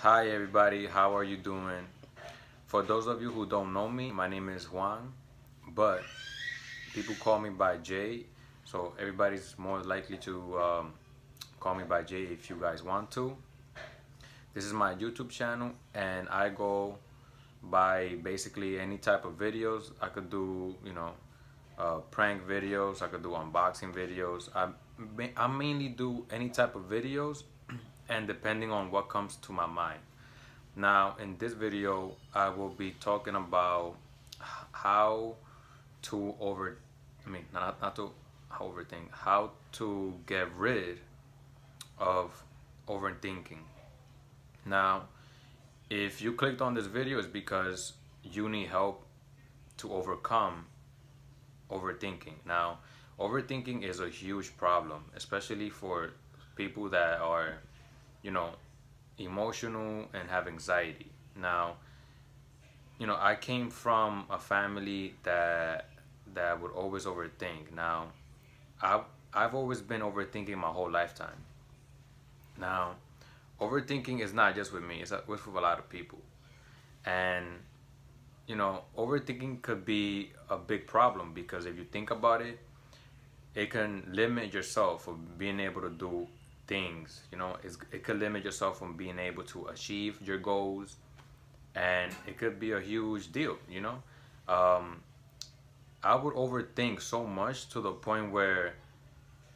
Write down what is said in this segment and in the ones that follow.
Hi everybody, how are you doing? For those of you who don't know me, my name is Juan, but people call me by Jay, so everybody's more likely to call me by Jay if you guys want to. This is my YouTube channel and I go by basically any type of videos. I could do, prank videos, I could do unboxing videos. I mainly do any type of videos and depending on what comes to my mind. Now in this video I will be talking about how to not to overthink, how to get rid of overthinking. Now if you clicked on this video, it's because you need help to overcome overthinking. Now overthinking is a huge problem, especially for people that are, you know, emotional and have anxiety. Now, I came from a family that would always overthink. Now, I've always been overthinking my whole lifetime. Now, overthinking is not just with me; it's with a lot of people. And overthinking could be a big problem because if you think about it, it can limit yourself from being able to do things. It could limit yourself from being able to achieve your goals, and it could be a huge deal. I would overthink so much to the point where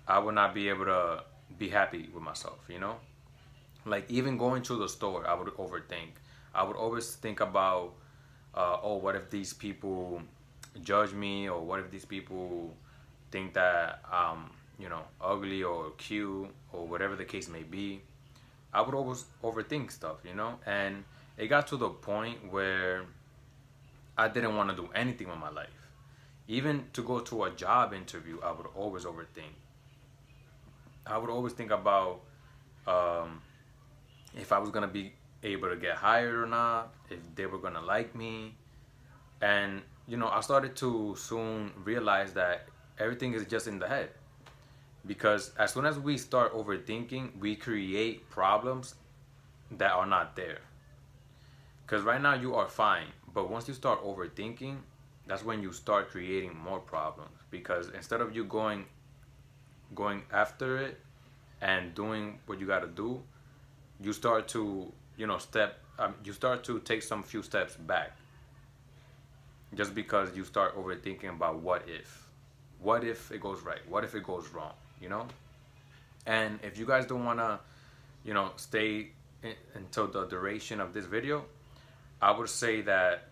I would not be able to be happy with myself. Like even going to the store, I would overthink. I would always think about, oh, what if these people judge me, or what if these people think that ugly or cute or whatever the case may be. I would always overthink stuff, and it got to the point where I didn't want to do anything with my life. Even to go to a job interview, I would always overthink. I would always think about if I was gonna be able to get hired or not, if they were gonna like me. And I started to soon realize that everything is just in the head, because as soon as we start overthinking, we create problems that are not there. Because right now you are fine, but once you start overthinking, that's when you start creating more problems. Because instead of you going after it and doing what you got to do, you start to you start to take some few steps back, just because you start overthinking about what if it goes right, what if it goes wrong. And if you guys don't want to stay until the duration of this video, I would say that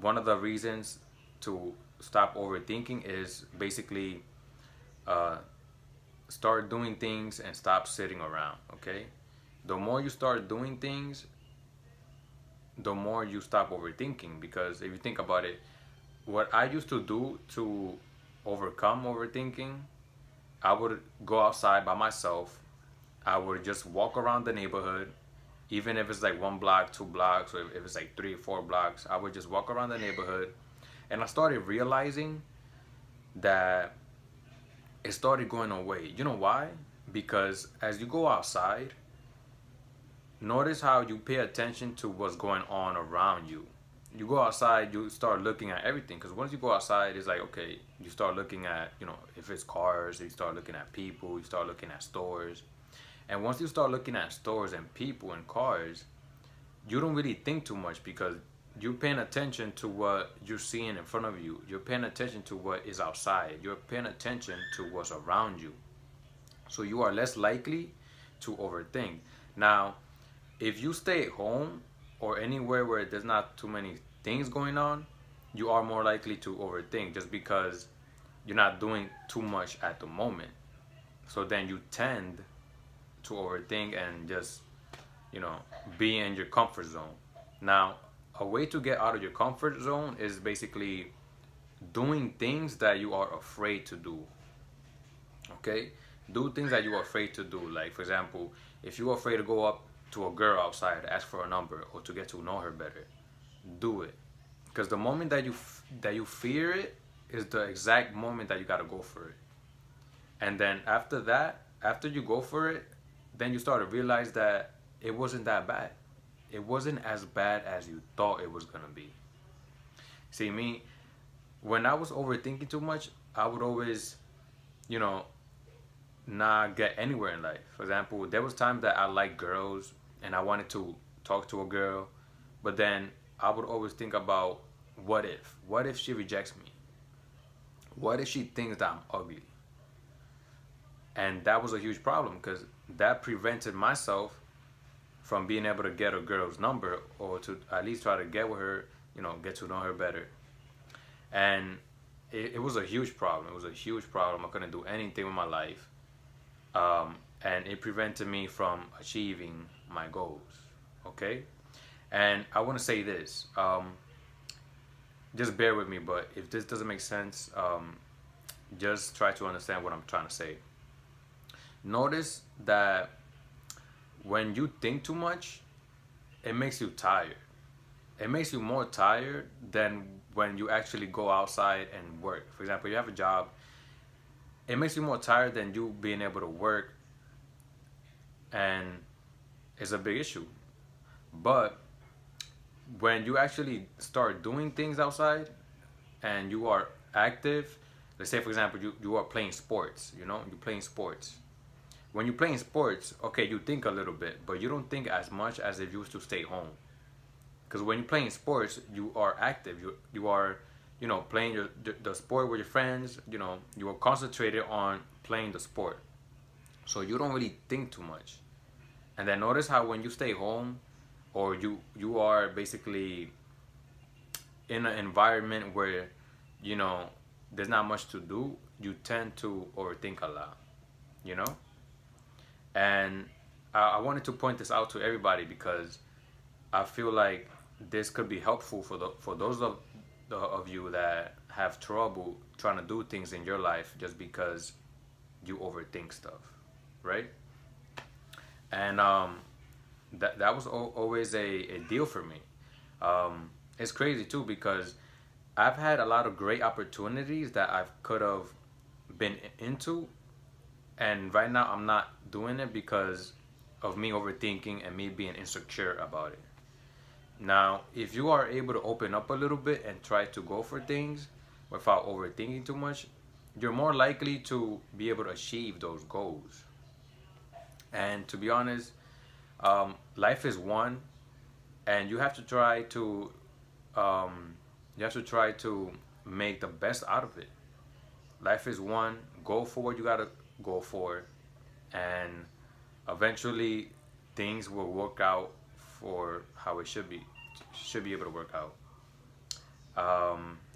one of the reasons to stop overthinking is basically start doing things and stop sitting around. Okay, the more you start doing things, the more you stop overthinking. Because if you think about it, what I used to do to overcome overthinking, I would go outside by myself. I would just walk around the neighborhood, even if it's like 1 block, 2 blocks, or if it's like 3 or 4 blocks. I would just walk around the neighborhood, and I started realizing that it started going away. You know why? Because as you go outside, notice how you pay attention to what's going on around you. You go outside, you start looking at everything. Because once you go outside, it's like, okay, you start looking at, if it's cars, you start looking at people, you start looking at stores. And once you start looking at stores and people and cars, you don't really think too much, because you're paying attention to what you're seeing in front of you. You're paying attention to what is outside. You're paying attention to what's around you. So you are less likely to overthink. Now, if you stay at home or anywhere where there's not too many things going on, you are more likely to overthink, just because you're not doing too much at the moment. So then you tend to overthink and just, be in your comfort zone. Now, a way to get out of your comfort zone is basically doing things that you are afraid to do. Okay? Do things that you are afraid to do. Like, for example, if you're afraid to go up to a girl outside, ask for a number, or to get to know her better, do it. Because the moment that you fear it is the exact moment that you got to go for it. And then after that, after you go for it, then you start to realize that it wasn't that bad. it wasn't as bad as you thought it was gonna be. See, me, when I was overthinking too much, I would always, you know, not get anywhere in life. For example, there was times that I liked girls and I wanted to talk to a girl, but then I would always think about what if? What if she rejects me? What if she thinks that I'm ugly? And that was a huge problem because that prevented myself from being able to get a girl's number or to at least try to get with her, you know, get to know her better. And it was a huge problem. It was a huge problem. I couldn't do anything with my life. And it prevented me from achieving my goals. Okay? And I want to say this. Just bear with me, but if this doesn't make sense, just try to understand what I'm trying to say. Notice that when you think too much, it makes you tired. It makes you more tired than when you actually go outside and work. For example, you have a job. It makes you more tired than you being able to work, and it's a big issue. But when you actually start doing things outside and you are active, let's say for example you are playing sports, you know, you're playing sports. When you're playing sports, okay, you think a little bit, but you don't think as much as if you used to stay home. Because when you're playing sports, you are active. You are, you know, playing the sport with your friends. You know, you are concentrated on playing the sport, so you don't really think too much. And then notice how when you stay home, or you are basically in an environment where, you know, there's not much to do, you tend to overthink a lot, you know. And I wanted to point this out to everybody because I feel like this could be helpful for those of you that have trouble trying to do things in your life just because you overthink stuff, right? And that was always a deal for me. It's crazy too because I've had a lot of great opportunities that I could have been into, and right now I'm not doing it because of me overthinking and me being insecure about it. Now, if you are able to open up a little bit and try to go for things without overthinking too much, you're more likely to be able to achieve those goals. And to be honest, life is one, and you have to try to make the best out of it. Life is one. Go for what you gotta go for, and eventually things will work out for how it should be able to work out.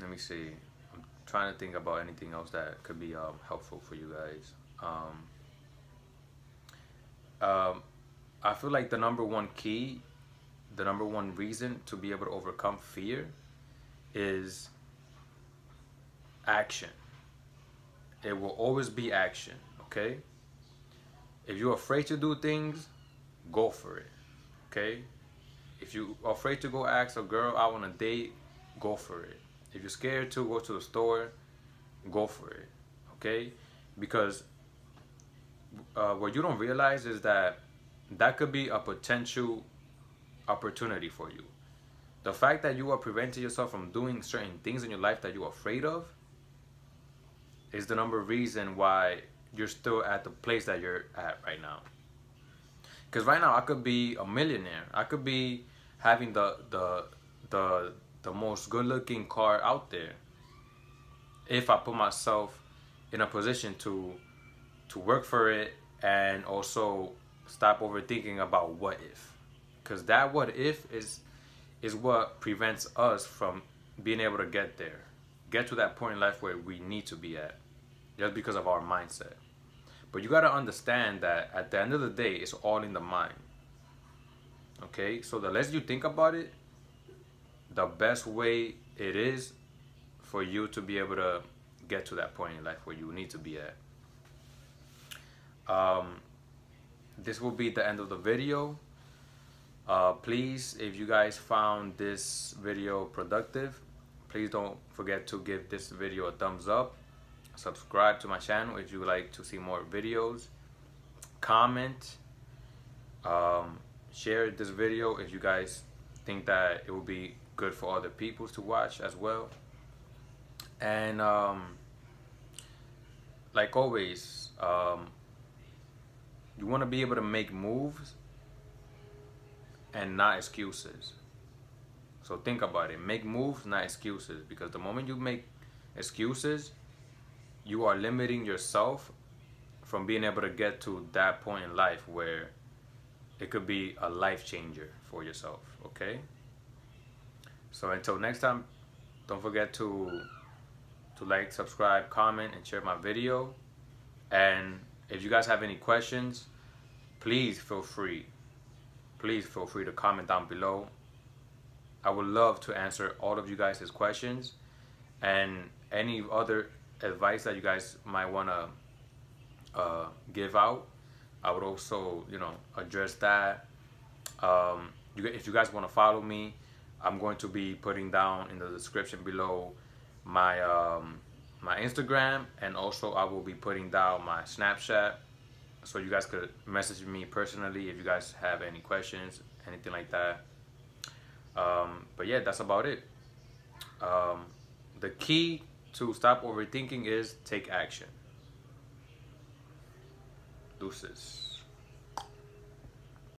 Let me see. I'm trying to think about anything else that could be helpful for you guys. I feel like the number one key, the number one reason to be able to overcome fear is action. It will always be action, okay? If you're afraid to do things, go for it, okay? If you're afraid to go ask a girl out on a date, go for it. If you're scared to go to the store, go for it, okay? Because what you don't realize is that could be a potential opportunity for you. The fact that you are preventing yourself from doing certain things in your life that you're afraid of is the number one reason why you're still at the place that you're at right now. Because right now I could be a millionaire. I could be having the most good-looking car out there if I put myself in a position to work for it and also stop overthinking about what if. Because that what if is what prevents us from being able to get there, get to that point in life where we need to be at, just because of our mindset. But you got to understand that at the end of the day, it's all in the mind. Okay, so the less you think about it, the best way it is for you to be able to get to that point in life where you need to be at. This will be the end of the video. Please, if you guys found this video productive, please don't forget to give this video a thumbs up. Subscribe to my channel if you would like to see more videos. Comment, share this video if you guys think that it will be good for other people to watch as well. And like always, you want to be able to make moves and not excuses. So think about it. Make moves, not excuses. Because the moment you make excuses, you are limiting yourself from being able to get to that point in life where it could be a life changer for yourself, okay? So until next time, don't forget to like, subscribe, comment, and share my video. And if you guys have any questions, please feel free to comment down below. I would love to answer all of you guys' questions, and any other advice that you guys might want to give out, I would also, you know, address that. If you guys want to follow me, I'm going to be putting down in the description below my my Instagram, and also I will be putting down my Snapchat, so you guys could message me personally if you guys have any questions, anything like that. But yeah, that's about it. The key to stop overthinking is take action. Deuces.